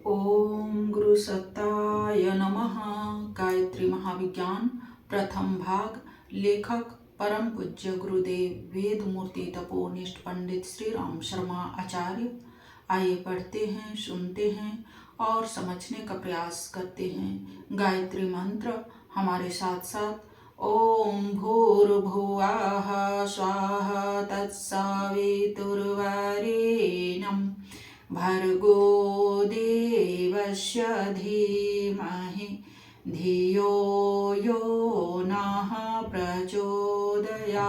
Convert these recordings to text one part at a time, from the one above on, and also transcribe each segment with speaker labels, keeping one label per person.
Speaker 1: ओम गुरु सत्ताय नमः। गायत्री महाविज्ञान प्रथम भाग। लेखक परम पूज्य गुरुदेव वेद मूर्ति तपोनिष्ठ पंडित श्री राम शर्मा आचार्य। आइए पढ़ते हैं, सुनते हैं और समझने का प्रयास करते हैं। गायत्री मंत्र हमारे साथ साथ। ओम भूर्भुवः स्वाहा तत्सवितुर्वरेण्यं भर्गो देवस्य धीमहि धियो यो नः प्रचोदयात्।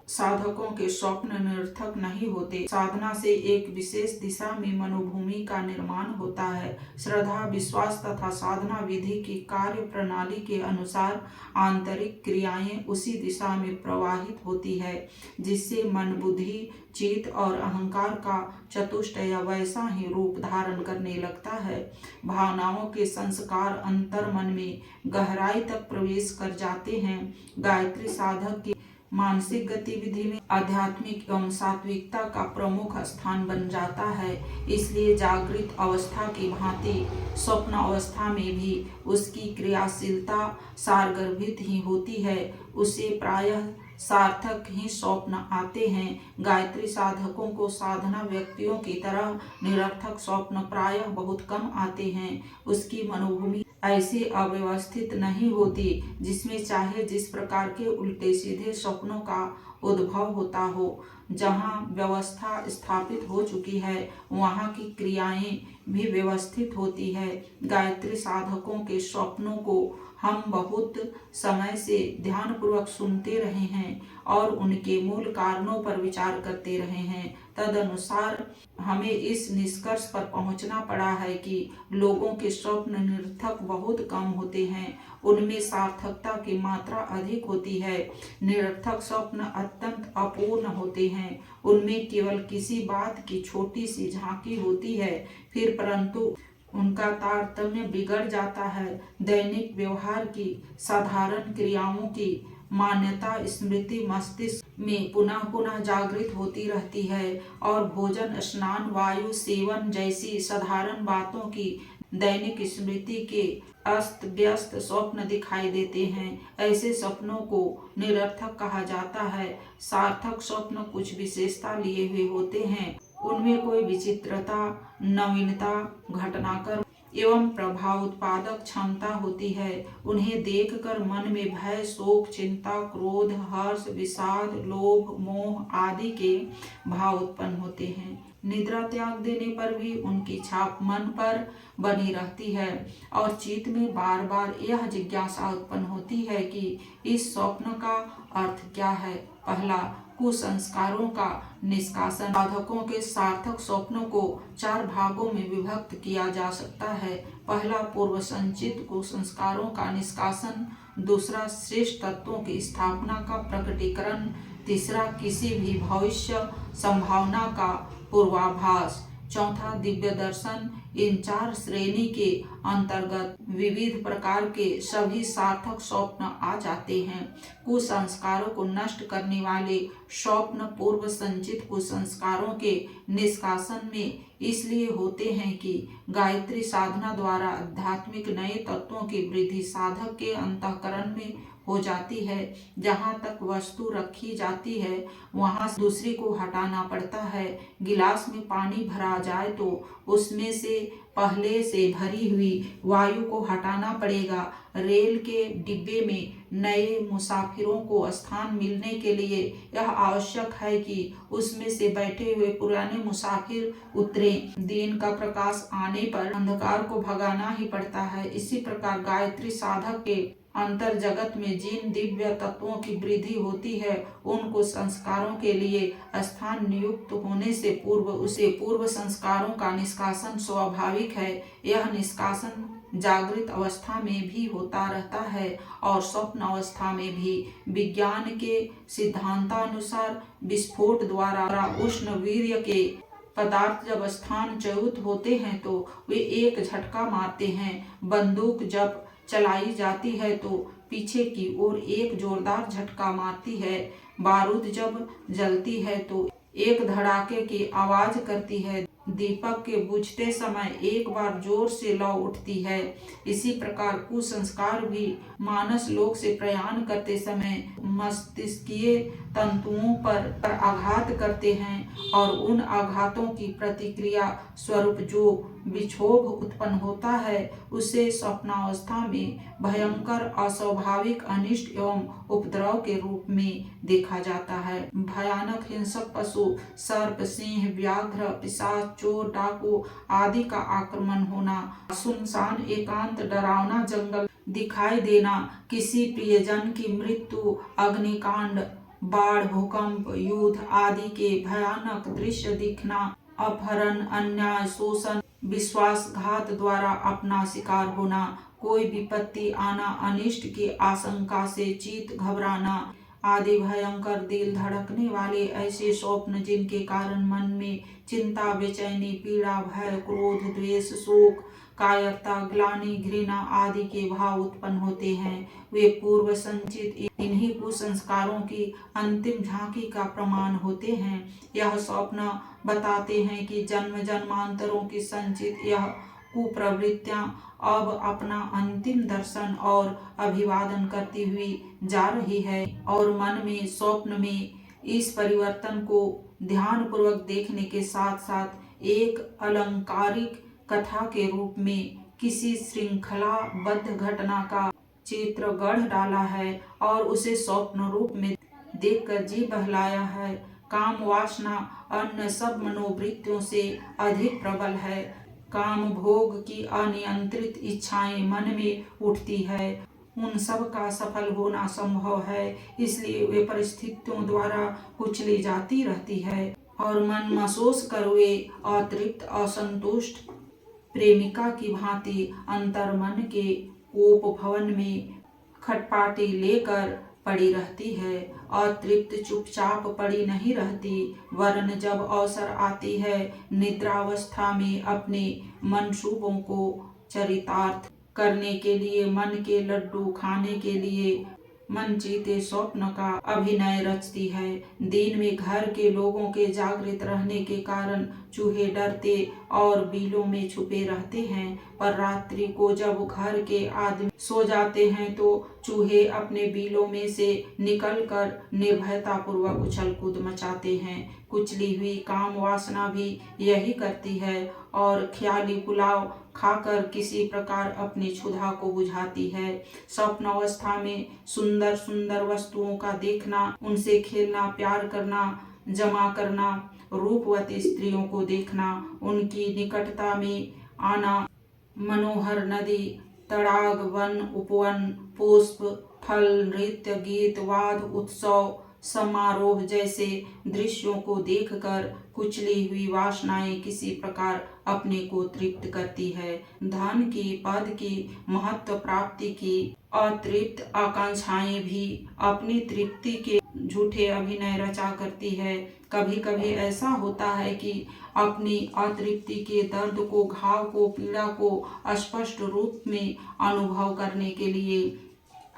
Speaker 1: साधकों के स्वप्न निरर्थक नहीं होते। साधना से एक विशेष दिशा में मनोभूमि का निर्माण होता है। श्रद्धा, विश्वास तथा साधना विधि की कार्य प्रणाली के अनुसार आंतरिक क्रियाएं उसी दिशा में प्रवाहित होती है, जिससे मन, बुद्धि, चित्त और अहंकार का चतुष्टय वैसा ही रूप धारण करने लगता है। भावनाओं के संस्कार अंतर मन में गहराई तक प्रवेश कर जाते हैं। गायत्री साधक की मानसिक गतिविधि में आध्यात्मिक एवं सात्विकता का प्रमुख स्थान बन जाता है। इसलिए जागृत अवस्था की भांति स्वप्न अवस्था में भी उसकी क्रियाशीलता सारगर्भित ही होती है। उसे प्रायः सार्थक ही स्वप्न आते हैं। गायत्री साधकों को साधना व्यक्तियों की तरह निरर्थक स्वप्न प्रायः बहुत कम आते हैं। उसकी मनोभूमि ऐसी अव्यवस्थित नहीं होती जिसमें चाहे जिस प्रकार के उल्टे सीधे स्वप्नों का उद्भव होता हो। जहाँ व्यवस्था स्थापित हो चुकी है वहाँ की क्रियाएं भी व्यवस्थित होती है। गायत्री साधकों के स्वप्नों को हम बहुत समय से ध्यानपूर्वक सुनते रहे हैं और उनके मूल कारणों पर विचार करते रहे हैं। तदनुसार हमें इस निष्कर्ष पर पहुंचना पड़ा है कि लोगों के स्वप्न निरर्थक बहुत कम होते हैं, उनमें सार्थकता की मात्रा अधिक होती है। निरर्थक स्वप्न अत्यंत अपूर्ण होते हैं, उनमें केवल किसी बात की छोटी सी झांकी होती है, फिर परंतु उनका तारतम्य बिगड़ जाता है। दैनिक व्यवहार की साधारण क्रियाओं की मान्यता स्मृति मस्तिष्क में पुनः पुनः जागृत होती रहती है और भोजन, स्नान, वायु सेवन जैसी साधारण बातों की दैनिक स्मृति के अस्त व्यस्त स्वप्न दिखाई देते हैं। ऐसे स्वप्नों को निरर्थक कहा जाता है। सार्थक स्वप्न कुछ विशेषता लिए हुए होते हैं, उनमें कोई विचित्रता, नवीनता, घटनाक्रम एवं प्रभाव उत्पादक क्षमता होती है। उन्हें देखकर मन में भय, शोक, चिंता, क्रोध, हर्ष, विषाद, लोभ, मोह आदि के भाव उत्पन्न होते हैं। निद्रा त्याग देने पर भी उनकी छाप मन पर बनी रहती है और चित्त में बार बार यह जिज्ञासा उत्पन्न होती है कि इस स्वप्न का अर्थ क्या है। पहला, कुसंस्कारों का निष्कासन। साधकों के सार्थक स्वप्नों को 4 भागों में विभक्त किया जा सकता है। पहला, पूर्व संचित कुसंस्कारों का निष्कासन। दूसरा, श्रेष्ठ तत्वों की स्थापना का प्रकटीकरण। तीसरा, किसी भी भविष्य संभावना का पूर्वाभास। चौथा, दिव्य दर्शन। इन 4 श्रेणी के अंतर्गत विविध प्रकार के सभी सार्थक स्वप्न आ जाते हैं। कुसंस्कारों को नष्ट करने वाले स्वप्न पूर्व संचित कुसंस्कारों के निष्कासन में इसलिए होते हैं कि गायत्री साधना द्वारा आध्यात्मिक नए तत्वों की वृद्धि साधक के अंतःकरण में हो जाती है। जहाँ तक वस्तु रखी जाती है वहाँ दूसरी को हटाना पड़ता है। गिलास में पानी भरा जाए तो उसमें से पहले से भरी हुई वायु को हटाना पड़ेगा। रेल के डिब्बे में नए मुसाफिरों को स्थान मिलने के लिए यह आवश्यक है कि उसमें से बैठे हुए पुराने मुसाफिर उतरें। दिन का प्रकाश आने पर अंधकार को भगाना ही पड़ता है। इसी प्रकार गायत्री साधक के अंतर जगत में जिन दिव्य तत्वों की वृद्धि होती है उनको संस्कारों के लिए स्थान नियुक्त होने से पूर्व संस्कारों का निष्कासन स्वाभाविक है। यह निष्कासन जागृत अवस्था में भी होता रहता है और स्वप्न अवस्था में भी। विज्ञान के सिद्धांतानुसार विस्फोट द्वारा उष्ण वीर्य के पदार्थ जब स्थानच्युत होते हैं तो वे एक झटका मारते हैं। बंदूक जब चलाई जाती है तो पीछे की ओर एक जोरदार झटका मारती है। बारूद जब जलती है तो एक धड़ाके की आवाज करती है। दीपक के बुझते समय एक बार जोर से लौ उठती है। इसी प्रकार कुसंस्कार भी मानस लोक से प्रयाण करते समय मस्तिष्कीय तंतुओं पर आघात करते हैं और उन आघातों की प्रतिक्रिया स्वरूप जो विक्षोभ उत्पन्न होता है उसे स्वप्नावस्था में भयंकर अस्वाभाविक अनिष्ट एवं उपद्रव के रूप में देखा जाता है। भयानक हिंसक पशु सर्प, सिंह, व्याघ्र, पिशाच, चोर, डाकू आदि का आक्रमण होना, सुनसान एकांत डरावना जंगल दिखाई देना, किसी प्रियजन की मृत्यु, अग्निकांड, बाढ़, भूकंप, युद्ध आदि के भयानक दृश्य दिखना, अपहरण, अन्याय, शोषण, विश्वासघात द्वारा अपना शिकार होना, कोई विपत्ति आना, अनिष्ट की आशंका से चित्त घबराना आदि भयंकर दिल धड़कने वाले ऐसे स्वप्न जिनके कारण मन में चिंता, बेचैनी, पीड़ा, भय, क्रोध, द्वेष, शोक, कायरता, ग्लानि, घृणा आदि के भाव उत्पन्न होते हैं, वे पूर्व संचित इन्हीं कुसंस्कारों की अंतिम झांकी का प्रमाण होते हैं। यह स्वप्न बताते हैं कि जन्म जन्मांतरों की संचित यह कुप्रवृत्तियां अब अपना अंतिम दर्शन और अभिवादन करती हुई जा रही है और मन में स्वप्न में इस परिवर्तन को ध्यान पूर्वक देखने के साथ साथ एक अलंकारिक कथा के रूप में किसी श्रृंखलाबद्ध घटना का चित्र गढ़ डाला है और उसे स्वप्न रूप में देखकर जी बहलाया है। काम वासना अन्य सब मनोवृत्तियों से अधिक प्रबल है। काम भोग की अनियंत्रित इच्छाएं मन में उठती है, उन सब का सफल होना संभव है, इसलिए वे परिस्थितियों द्वारा कुचली जाती रहती है और मन महसूस कर वे अतृप्त असंतुष्ट प्रेमिका की भांति अंतर्मन के कोप भवन में खटपाटी लेकर पड़ी रहती है। अतृप्त चुपचाप पड़ी नहीं रहती, वरन जब अवसर आती है निद्रावस्था में अपने मंसूबों को चरितार्थ करने के लिए, मन के लड्डू खाने के लिए मनचीते स्वप्न का अभिनय रचती है। दिन में घर के लोगों के जागृत रहने के कारण चूहे डरते और बिलों में छुपे रहते हैं, पर रात्रि को जब घर के आदमी सो जाते हैं तो चूहे अपने बिलों में से निकलकर निर्भयता पूर्वक उछल कूद मचाते हैं। कुचली हुई काम वासना भी यही करती है और ख्याली पुलाव खाकर किसी प्रकार अपनी क्षुधा को बुझाती है। स्वप्न अवस्था में सुंदर सुंदर वस्तुओं का देखना, उनसे खेलना, प्यार करना, जमा करना, रूपवती स्त्रियों को देखना, उनकी निकटता में आना, मनोहर नदी, तड़ाग, वन, उपवन, पुष्प, फल, नृत्य, गीत, वाद, उत्सव, समारोह जैसे दृश्यों को देखकर कुचली हुई वासनाएं किसी प्रकार अपने को तृप्त करती है। धन की, पद की, महत्व प्राप्ति की अतृप्त आकांक्षाएं भी अपनी तृप्ति के झूठे अभिनय रचा करती है। कभी कभी ऐसा होता है कि अपनी अतृप्ति के दर्द को, घाव को, पीड़ा को स्पष्ट रूप में अनुभव करने के लिए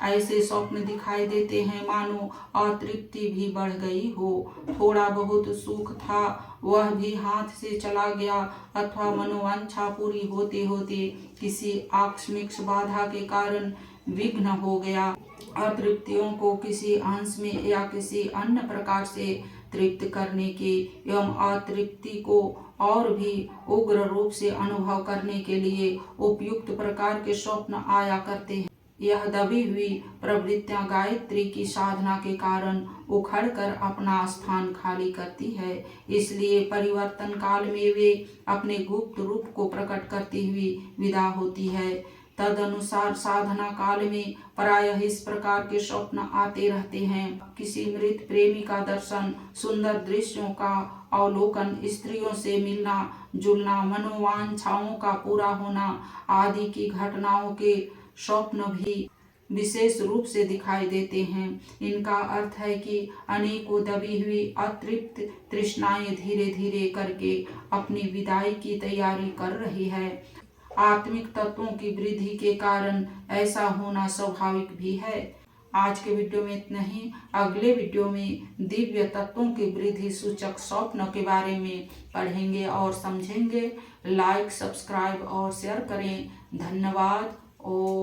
Speaker 1: ऐसे स्वप्न दिखाई देते हैं मानो अतृप्ति भी बढ़ गई हो, थोड़ा बहुत सुख था वह भी हाथ से चला गया, अथवा मनोवांछा पूरी होते होते किसी आकस्मिक बाधा के कारण विघ्न हो गया। अतृप्तियों को किसी अंश में या किसी अन्य प्रकार से तृप्त करने के एवं अतृप्ति को और भी उग्र रूप से अनुभव करने के लिए उपयुक्त प्रकार के स्वप्न आया करते हैं। यह दबी हुई प्रवृत्तियां गायत्री की साधना के कारण उखड़कर अपना स्थान खाली करती है, इसलिए परिवर्तन काल में वे अपने गुप्त रूप को प्रकट करती हुई विदा होती है। तदनुसार साधना काल में प्रायः इस प्रकार के स्वप्न आते रहते हैं। किसी मृत प्रेमी का दर्शन, सुंदर दृश्यों का अवलोकन, स्त्रियों से मिलना जुलना, मनोवांछाओं का पूरा होना आदि की घटनाओं के स्वप्न भी विशेष रूप से दिखाई देते हैं। इनका अर्थ है कि अनेकों दबी हुई अतृप्त तृष्णाएं धीरे धीरे करके अपनी विदाई की तैयारी कर रही है। आत्मिक तत्वों की वृद्धि के कारण ऐसा होना स्वाभाविक भी है। आज के वीडियो में इतना ही। अगले वीडियो में दिव्य तत्वों के वृद्धि सूचक स्वप्न के बारे में पढ़ेंगे और समझेंगे। लाइक, सब्सक्राइब और शेयर करें। धन्यवाद। ओम